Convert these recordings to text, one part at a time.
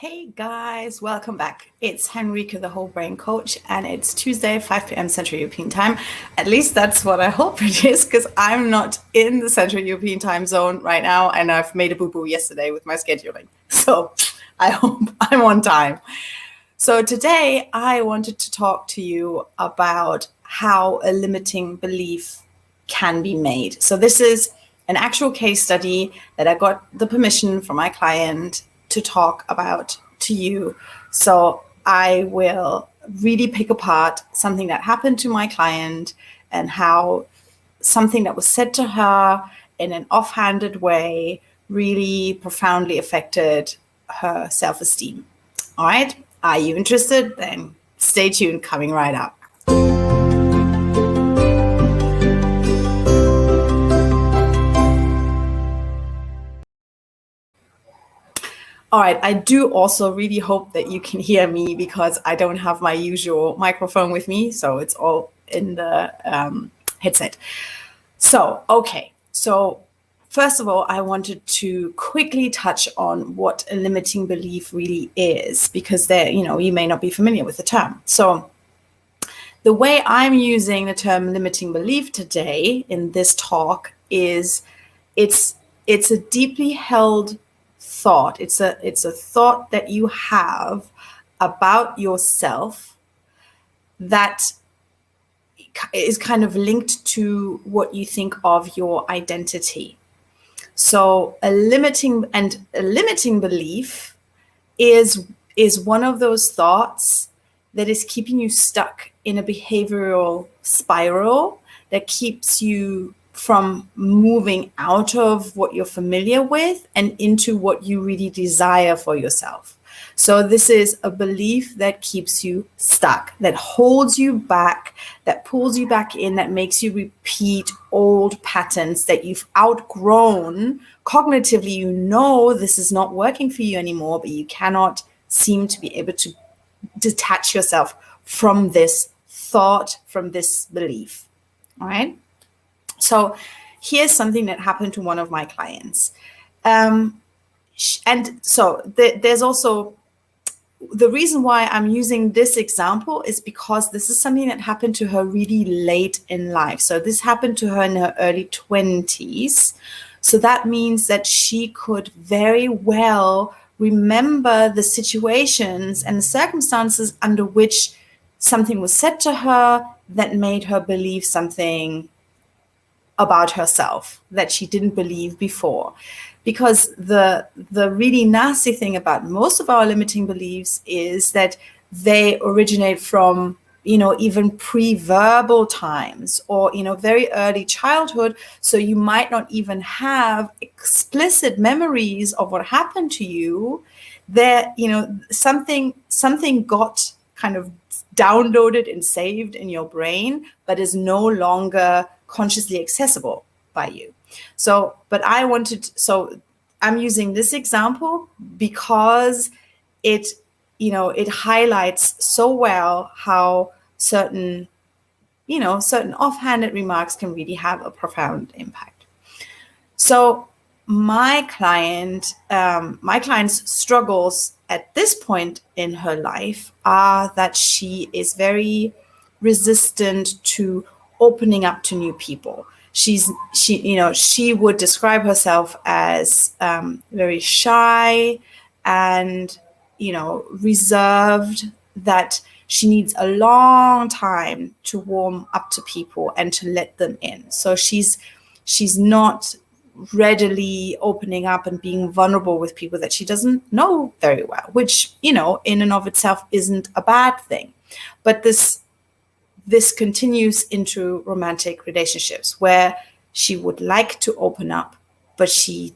Hey guys, welcome back. It's Henrika, the Whole Brain Coach, and it's Tuesday, 5 p.m. Central European Time. At least that's what I hope it is, because I'm not in the Central European Time zone right now, and I've made a boo-boo yesterday with my scheduling. So I hope I'm on time. So today I wanted to talk to you about how a limiting belief can be made. So this is an actual case study that I got the permission from my client to talk about to you. So I will really pick apart something that happened to my client and how something that was said to her in an offhanded way really profoundly affected her self-esteem. All right, are you interested? Then stay tuned, coming right up. All right, I do also really hope that you can hear me because I don't have my usual microphone with me, so it's all in the headset. So, okay, so first of all, I wanted to quickly touch on what a limiting belief really is, because there, you may not be familiar with the term. So the way I'm using the term limiting belief today in this talk is it's a deeply held thought. It's a thought that you have about yourself that is kind of linked to what you think of your identity. So a limiting belief is one of those thoughts that is keeping you stuck in a behavioral spiral that keeps you from moving out of what you're familiar with and into what you really desire for yourself. So this is a belief that keeps you stuck, that holds you back, that pulls you back in, that makes you repeat old patterns that you've outgrown. Cognitively, you know this is not working for you anymore, but you cannot seem to be able to detach yourself from this thought, from this belief. All right. So here's something that happened to one of my clients. And so there's also the reason why I'm using this example is because this is something that happened to her really late in life. So this happened to her in her early 20s. So that means that she could very well remember the situations and the circumstances under which something was said to her that made her believe something about herself that she didn't believe before. Because the really nasty thing about most of our limiting beliefs is that they originate from, even pre-verbal times or, very early childhood. So you might not even have explicit memories of what happened to you. There, something got kind of downloaded and saved in your brain, but is no longer consciously accessible by you. So, but I'm using this example because it highlights so well how certain offhanded remarks can really have a profound impact. So my client's struggles at this point in her life are that she is very resistant to opening up to new people. She would describe herself as very shy and, reserved, that she needs a long time to warm up to people and to let them in. So she's not readily opening up and being vulnerable with people that she doesn't know very well, which, in and of itself isn't a bad thing. But this continues into romantic relationships where she would like to open up, but she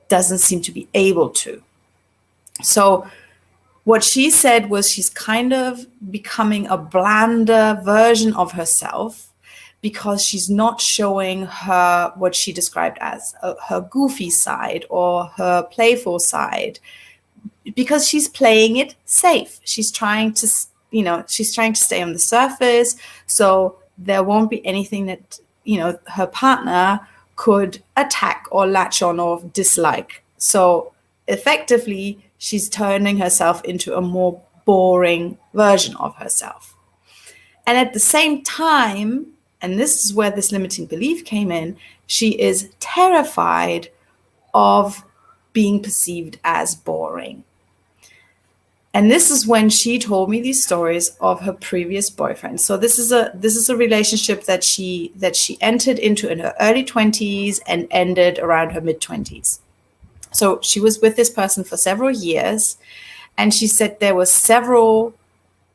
doesn't seem to be able to. So what she said was she's kind of becoming a blander version of herself because she's not showing her what she described as her goofy side or her playful side, because she's playing it safe. She's trying to stay on the surface, so there won't be anything that, her partner could attack or latch on or dislike. So effectively, she's turning herself into a more boring version of herself. And at the same time, and this is where this limiting belief came in, she is terrified of being perceived as boring. And this is when she told me these stories of her previous boyfriend. So this is a relationship that she entered into in her early 20s and ended around her mid 20s. So she was with this person for several years, and she said there were several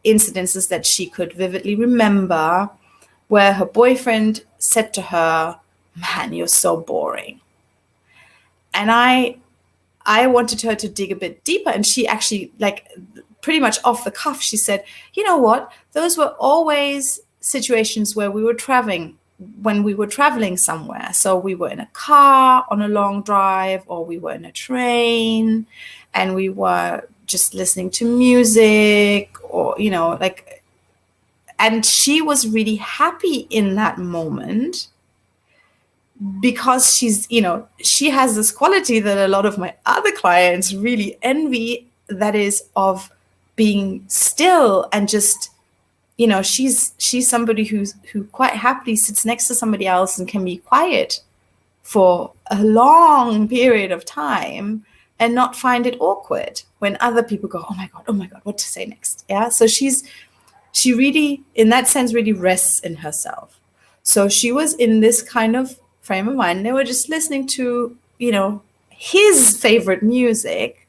incidences that she could vividly remember where her boyfriend said to her, "Man, you're so boring." And I wanted her to dig a bit deeper, and she actually, like, pretty much off the cuff, she said, "You know what? Those were always situations where we were traveling, when we were traveling somewhere. So we were in a car on a long drive, or we were in a train, and we were just listening to music, or, you know, like," and she was really happy in that moment, because she's, you know, she has this quality that a lot of my other clients really envy, that is of being still and just, you know, she's somebody who quite happily sits next to somebody else and can be quiet for a long period of time and not find it awkward when other people go, oh my God, what to say next? Yeah. So she really, in that sense, really rests in herself. So she was in this kind of frame of mind. They were just listening to, you know, his favorite music,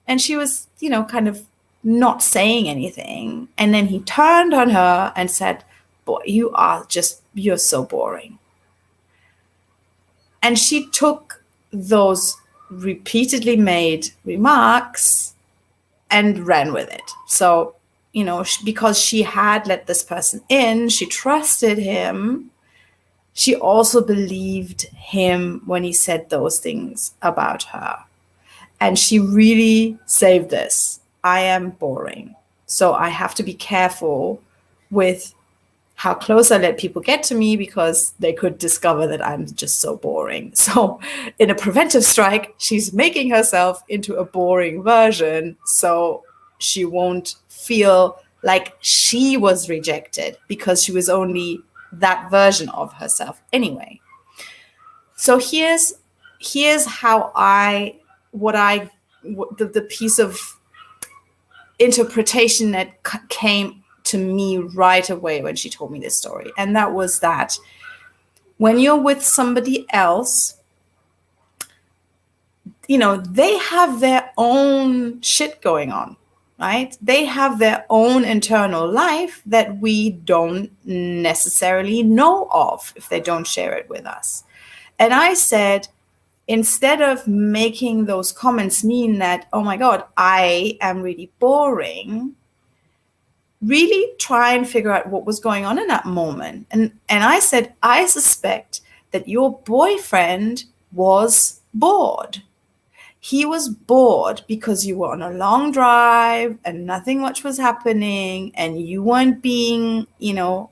and she was, you know, kind of not saying anything. And then he turned on her and said, "Boy, you're so boring." And she took those repeatedly made remarks and ran with it. So, you know, because she had let this person in, she trusted him. She also believed him when he said those things about her. And she really saved this. I am boring. So I have to be careful with how close I let people get to me, because they could discover that I'm just so boring. So in a preventive strike, she's making herself into a boring version, so she won't feel like she was rejected, because she was only that version of herself anyway. So here's how the piece of interpretation that came to me right away when she told me this story. And that was that when you're with somebody else, you know, they have their own shit going on, right? They have their own internal life that we don't necessarily know of if they don't share it with us. And I said, instead of making those comments mean that, oh my God, I am really boring, really try and figure out what was going on in that moment. And I said, I suspect that your boyfriend was bored. He was bored because you were on a long drive and nothing much was happening, and you weren't being, you know,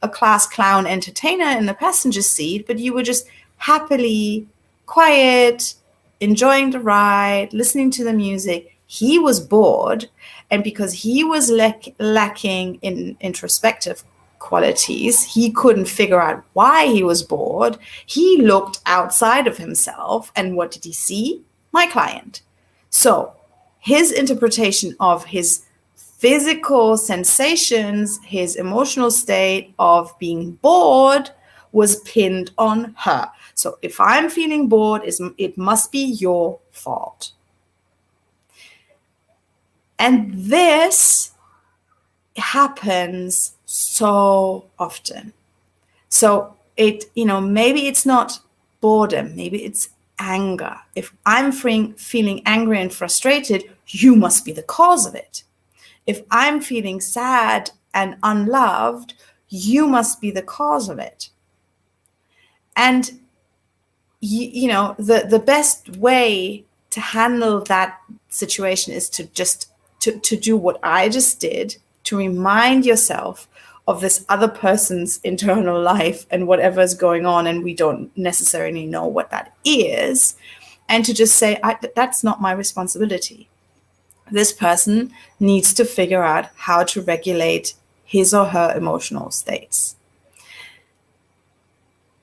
a class clown entertainer in the passenger seat, but you were just happily quiet, enjoying the ride, listening to the music. He was bored, and because he was lacking in introspective qualities, he couldn't figure out why he was bored. He looked outside of himself, and what did he see? My client. So his interpretation of his physical sensations, his emotional state of being bored, was pinned on her. So if I'm feeling bored, it must be your fault. And this happens so often. So maybe it's not boredom, maybe it's anger. If I'm feeling angry and frustrated, you must be the cause of it. If I'm feeling sad and unloved, you must be the cause of it. And the best way to handle that situation is to just to do what I just did, to remind yourself of this other person's internal life and whatever's going on, and we don't necessarily know what that is, and to just say, that's not my responsibility. this person needs to figure out how to regulate his or her emotional states.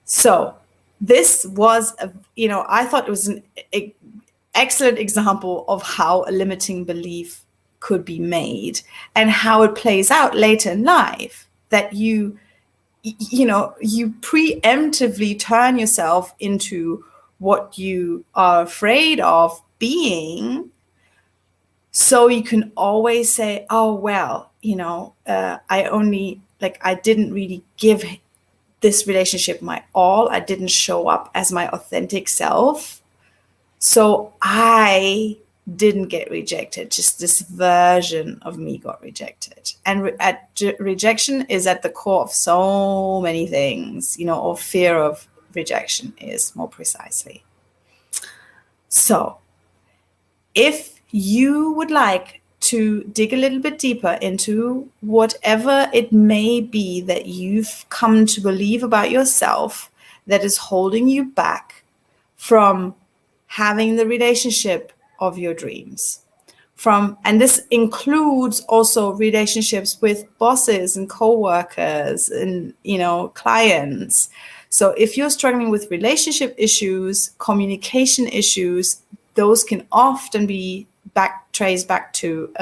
So this was, I thought it was an excellent example of how a limiting belief could be made and how it plays out later in life, that you preemptively turn yourself into what you are afraid of being, so you can always say, oh, well, I didn't really give this relationship my all. I didn't show up as my authentic self. So I didn't get rejected. Just this version of me got rejected. And rejection is at the core of so many things, or fear of rejection is more precisely. So if you would like to dig a little bit deeper into whatever it may be that you've come to believe about yourself that is holding you back from having the relationship of your dreams, and this includes also relationships with bosses and co-workers and clients. So if you're struggling with relationship issues, communication issues, those can often be traced back to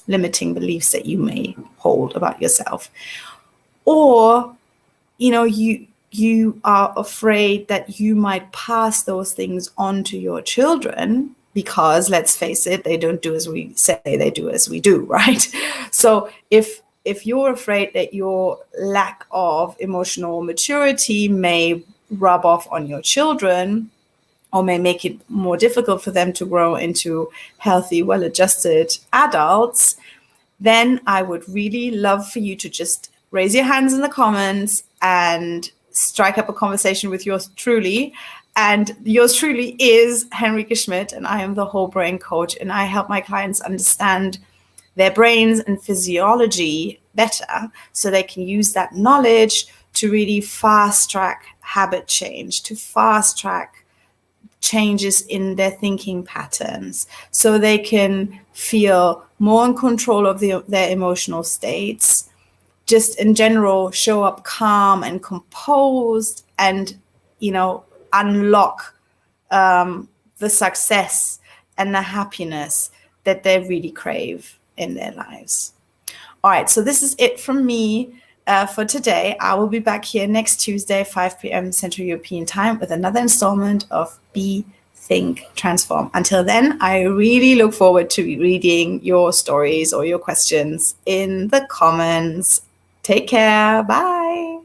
limiting beliefs that you may hold about yourself. Or, you are afraid that you might pass those things on to your children because, let's face it, they don't do as we say, they do as we do, right? So if you're afraid that your lack of emotional maturity may rub off on your children, or may make it more difficult for them to grow into healthy, well-adjusted adults, then I would really love for you to just raise your hands in the comments and strike up a conversation with yours truly. And yours truly is Henrike Schmidt, and I am the whole brain coach, and I help my clients understand their brains and physiology better so they can use that knowledge to really fast track habit change, to fast track changes in their thinking patterns, so they can feel more in control of their emotional states, just in general show up calm and composed, and unlock the success and the happiness that they really crave in their lives. All right, so this is it from me for today. I will be back here next Tuesday, 5 p.m. Central European Time, with another installment of Be, Think, Transform. Until then, I really look forward to reading your stories or your questions in the comments. Take care. Bye.